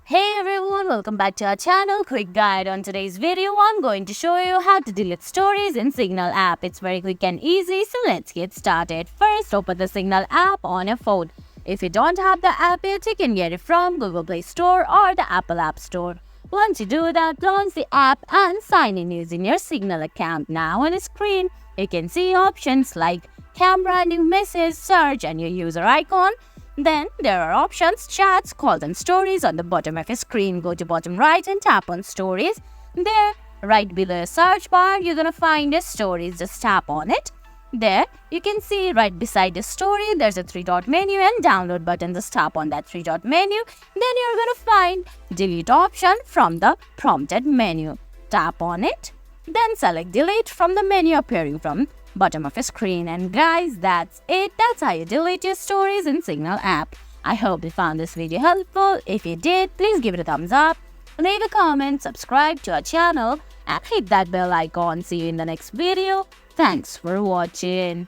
Hey everyone, welcome back to our channel. Quick guide on today's video. I'm going to show you how to delete stories in Signal app. It's very quick and easy, so let's get started. First, open the Signal app on your phone. If you don't have the app yet, you can get it from Google Play Store or the Apple App Store. Once you do that, launch the app and sign in using your Signal account. Now on the screen, you can see options like camera, new message, search, and your user icon. Then there are options, chats, calls and stories on the bottom of your screen. Go to bottom right and tap on stories. There, right below your search bar, you're gonna find your stories. Just tap on it. There, you can see right beside the story, there's a three-dot menu and download button. Just tap on that three-dot menu. Then you're gonna find delete option from the prompted menu. Tap on it. Then select delete from the menu appearing from bottom of your screen. And guys, that's it. That's how you delete your stories in Signal app. I hope you found this video helpful. If you did, please give it a thumbs up, leave a comment, subscribe to our channel, and hit that bell icon. See you in the next video. Thanks for watching.